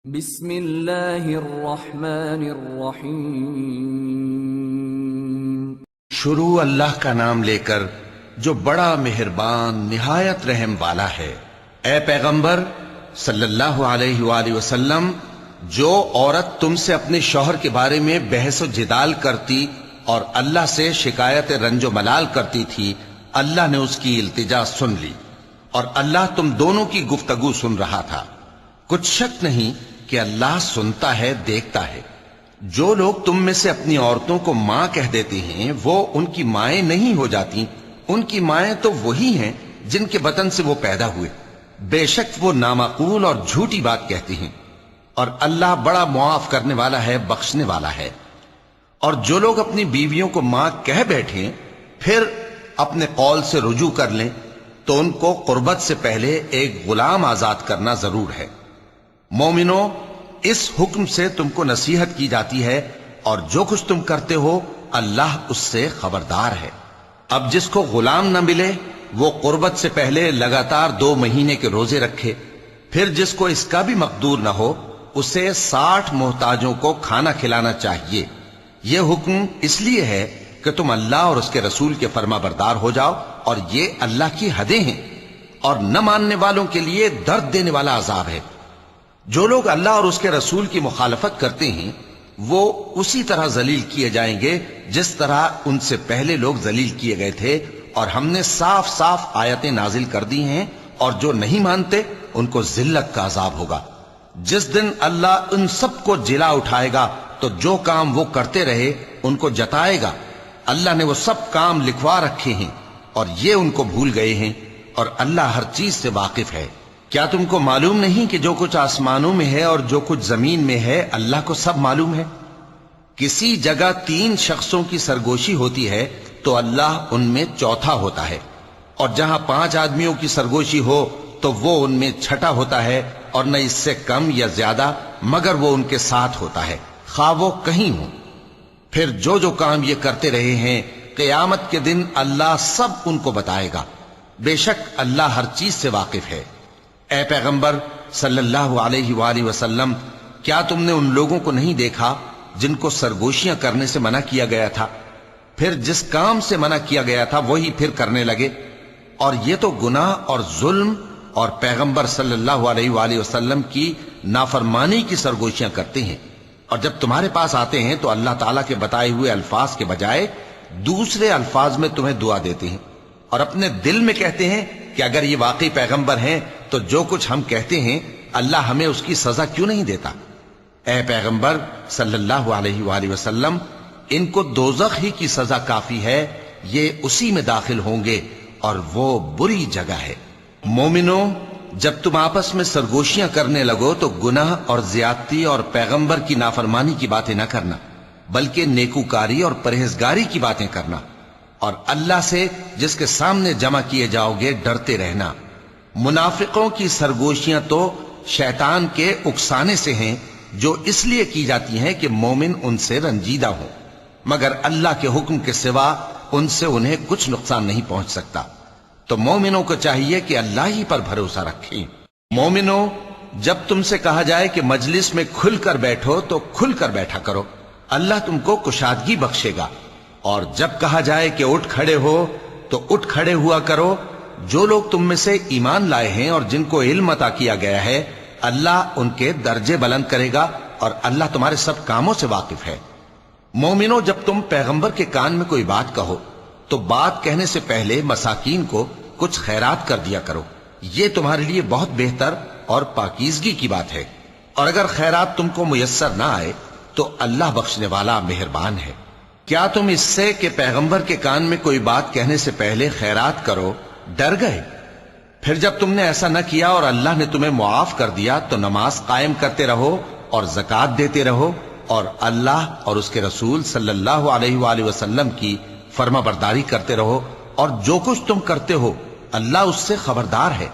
بسم اللہ الرحمن الرحیم۔ شروع اللہ کا نام لے کر جو بڑا مہربان نہایت رحم والا ہے۔ اے پیغمبر صلی اللہ علیہ وآلہ وسلم، جو عورت تم سے اپنے شوہر کے بارے میں بحث و جدال کرتی اور اللہ سے شکایت رنج و ملال کرتی تھی، اللہ نے اس کی التجا سن لی اور اللہ تم دونوں کی گفتگو سن رہا تھا۔ کچھ شک نہیں کہ اللہ سنتا ہے، دیکھتا ہے۔ جو لوگ تم میں سے اپنی عورتوں کو ماں کہہ دیتے ہیں وہ ان کی مائیں نہیں ہو جاتی، ان کی مائیں تو وہی ہیں جن کے بطن سے وہ پیدا ہوئے۔ بے شک وہ نامعقول اور جھوٹی بات کہتی ہیں، اور اللہ بڑا معاف کرنے والا ہے، بخشنے والا ہے۔ اور جو لوگ اپنی بیویوں کو ماں کہہ بیٹھیں پھر اپنے قول سے رجوع کر لیں تو ان کو قربت سے پہلے ایک غلام آزاد کرنا ضرور ہے۔ مومنو، اس حکم سے تم کو نصیحت کی جاتی ہے اور جو کچھ تم کرتے ہو اللہ اس سے خبردار ہے۔ اب جس کو غلام نہ ملے وہ قربت سے پہلے لگاتار 2 مہینے کے روزے رکھے، پھر جس کو اس کا بھی مقدور نہ ہو اسے 60 محتاجوں کو کھانا کھلانا چاہیے۔ یہ حکم اس لیے ہے کہ تم اللہ اور اس کے رسول کے فرما بردار ہو جاؤ، اور یہ اللہ کی حدیں ہیں، اور نہ ماننے والوں کے لیے درد دینے والا عذاب ہے۔ جو لوگ اللہ اور اس کے رسول کی مخالفت کرتے ہیں وہ اسی طرح ذلیل کیے جائیں گے جس طرح ان سے پہلے لوگ ذلیل کیے گئے تھے، اور ہم نے صاف صاف آیتیں نازل کر دی ہیں، اور جو نہیں مانتے ان کو ذلت کا عذاب ہوگا۔ جس دن اللہ ان سب کو جلا اٹھائے گا تو جو کام وہ کرتے رہے ان کو جتائے گا۔ اللہ نے وہ سب کام لکھوا رکھے ہیں اور یہ ان کو بھول گئے ہیں، اور اللہ ہر چیز سے واقف ہے۔ کیا تم کو معلوم نہیں کہ جو کچھ آسمانوں میں ہے اور جو کچھ زمین میں ہے اللہ کو سب معلوم ہے؟ کسی جگہ 3 شخصوں کی سرگوشی ہوتی ہے تو اللہ ان میں چوتھا ہوتا ہے، اور جہاں 5 آدمیوں کی سرگوشی ہو تو وہ ان میں چھٹا ہوتا ہے، اور نہ اس سے کم یا زیادہ مگر وہ ان کے ساتھ ہوتا ہے، خواہ وہ کہیں ہوں۔ پھر جو جو کام یہ کرتے رہے ہیں قیامت کے دن اللہ سب ان کو بتائے گا۔ بے شک اللہ ہر چیز سے واقف ہے۔ اے پیغمبر صلی اللہ علیہ وآلہ وسلم، کیا تم نے ان لوگوں کو نہیں دیکھا جن کو سرگوشیاں کرنے سے منع کیا گیا تھا، پھر جس کام سے منع کیا گیا تھا وہی پھر کرنے لگے؟ اور یہ تو گناہ اور ظلم اور پیغمبر صلی اللہ علیہ وآلہ وسلم کی نافرمانی کی سرگوشیاں کرتے ہیں، اور جب تمہارے پاس آتے ہیں تو اللہ تعالیٰ کے بتائے ہوئے الفاظ کے بجائے دوسرے الفاظ میں تمہیں دعا دیتے ہیں، اور اپنے دل میں کہتے ہیں کہ اگر یہ واقعی پیغمبر ہیں تو جو کچھ ہم کہتے ہیں اللہ ہمیں اس کی سزا کیوں نہیں دیتا؟ اے پیغمبر صلی اللہ علیہ وآلہ وسلم، ان کو دوزخ ہی کی سزا کافی ہے، یہ اسی میں داخل ہوں گے اور وہ بری جگہ ہے۔ مومنو، جب تم آپس میں سرگوشیاں کرنے لگو تو گناہ اور زیادتی اور پیغمبر کی نافرمانی کی باتیں نہ کرنا، بلکہ نیکوکاری اور پرہیزگاری کی باتیں کرنا، اور اللہ سے جس کے سامنے جمع کیے جاؤ گے ڈرتے رہنا۔ منافقوں کی سرگوشیاں تو شیطان کے اکسانے سے ہیں، جو اس لیے کی جاتی ہیں کہ مومن ان سے رنجیدہ ہوں، مگر اللہ کے حکم کے سوا ان سے انہیں کچھ نقصان نہیں پہنچ سکتا۔ تو مومنوں کو چاہیے کہ اللہ ہی پر بھروسہ رکھیں۔ مومنوں، جب تم سے کہا جائے کہ مجلس میں کھل کر بیٹھو تو کھل کر بیٹھا کرو، اللہ تم کو کشادگی بخشے گا، اور جب کہا جائے کہ اٹھ کھڑے ہو تو اٹھ کھڑے ہوا کرو۔ جو لوگ تم میں سے ایمان لائے ہیں اور جن کو علم عطا کیا گیا ہے اللہ ان کے درجے بلند کرے گا، اور اللہ تمہارے سب کاموں سے واقف ہے۔ مومنوں، جب تم پیغمبر کے کان میں کوئی بات کہو تو بات کہنے سے پہلے مساکین کو کچھ خیرات کر دیا کرو، یہ تمہارے لیے بہت بہتر اور پاکیزگی کی بات ہے، اور اگر خیرات تم کو میسر نہ آئے تو اللہ بخشنے والا مہربان ہے۔ کیا تم اس سے کہ پیغمبر کے کان میں کوئی بات کہنے سے پہلے خیرات کرو ڈر گئے؟ پھر جب تم نے ایسا نہ کیا اور اللہ نے تمہیں معاف کر دیا تو نماز قائم کرتے رہو اور زکوٰۃ دیتے رہو، اور اللہ اور اس کے رسول صلی اللہ علیہ وآلہ وسلم کی فرما برداری کرتے رہو، اور جو کچھ تم کرتے ہو اللہ اس سے خبردار ہے۔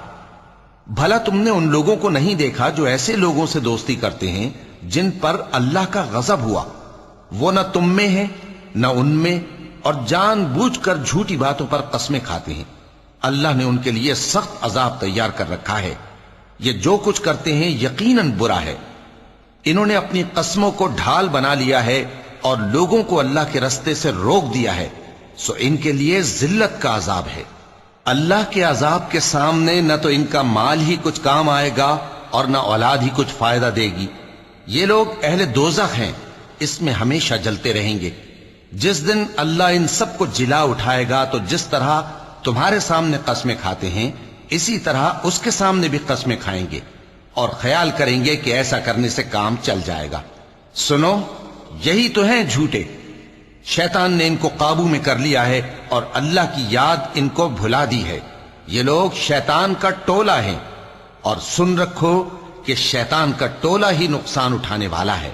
بھلا تم نے ان لوگوں کو نہیں دیکھا جو ایسے لوگوں سے دوستی کرتے ہیں جن پر اللہ کا غضب ہوا؟ وہ نہ تم میں ہیں نہ ان میں، اور جان بوجھ کر جھوٹی باتوں پر قسمیں کھاتے ہیں۔ اللہ نے ان کے لیے سخت عذاب تیار کر رکھا ہے، یہ جو کچھ کرتے ہیں یقیناً برا ہے۔ انہوں نے اپنی قسموں کو ڈھال بنا لیا ہے اور لوگوں کو اللہ کے رستے سے روک دیا ہے، سو ان کے لیے ذلت کا عذاب ہے۔ اللہ کے عذاب کے سامنے نہ تو ان کا مال ہی کچھ کام آئے گا اور نہ اولاد ہی کچھ فائدہ دے گی۔ یہ لوگ اہل دوزخ ہیں، اس میں ہمیشہ جلتے رہیں گے۔ جس دن اللہ ان سب کو جلا اٹھائے گا تو جس طرح تمہارے سامنے قسمیں کھاتے ہیں اسی طرح اس کے سامنے بھی قسمیں کھائیں گے اور خیال کریں گے کہ ایسا کرنے سے کام چل جائے گا۔ سنو، یہی تو ہیں جھوٹے۔ شیطان نے ان کو قابو میں کر لیا ہے اور اللہ کی یاد ان کو بھلا دی ہے۔ یہ لوگ شیطان کا ٹولہ ہیں، اور سن رکھو کہ شیطان کا ٹولہ ہی نقصان اٹھانے والا ہے۔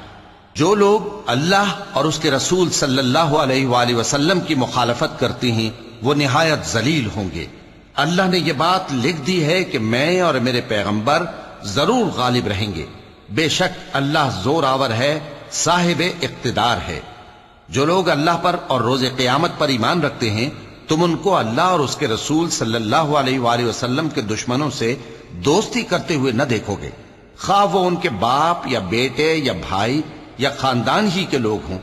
جو لوگ اللہ اور اس کے رسول صلی اللہ علیہ وآلہ وسلم کی مخالفت کرتے ہیں وہ نہایت ذلیل ہوں گے۔ اللہ نے یہ بات لکھ دی ہے کہ میں اور میرے پیغمبر ضرور غالب رہیں گے۔ بے شک اللہ زور آور ہے، صاحب اقتدار ہے۔ جو لوگ اللہ پر اور روز قیامت پر ایمان رکھتے ہیں تم ان کو اللہ اور اس کے رسول صلی اللہ علیہ وآلہ وسلم کے دشمنوں سے دوستی کرتے ہوئے نہ دیکھو گے، خواہ وہ ان کے باپ یا بیٹے یا بھائی یا خاندان ہی کے لوگ ہوں۔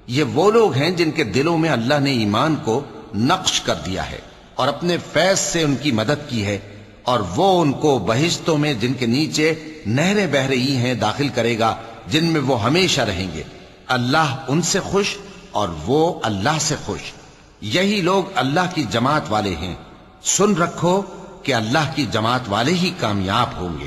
یہ وہ لوگ ہیں جن کے دلوں میں اللہ نے ایمان کو نقش کر دیا ہے اور اپنے فیض سے ان کی مدد کی ہے، اور وہ ان کو بہشتوں میں جن کے نیچے نہریں بہہ رہی ہیں داخل کرے گا، جن میں وہ ہمیشہ رہیں گے۔ اللہ ان سے خوش اور وہ اللہ سے خوش۔ یہی لوگ اللہ کی جماعت والے ہیں۔ سن رکھو کہ اللہ کی جماعت والے ہی کامیاب ہوں گے۔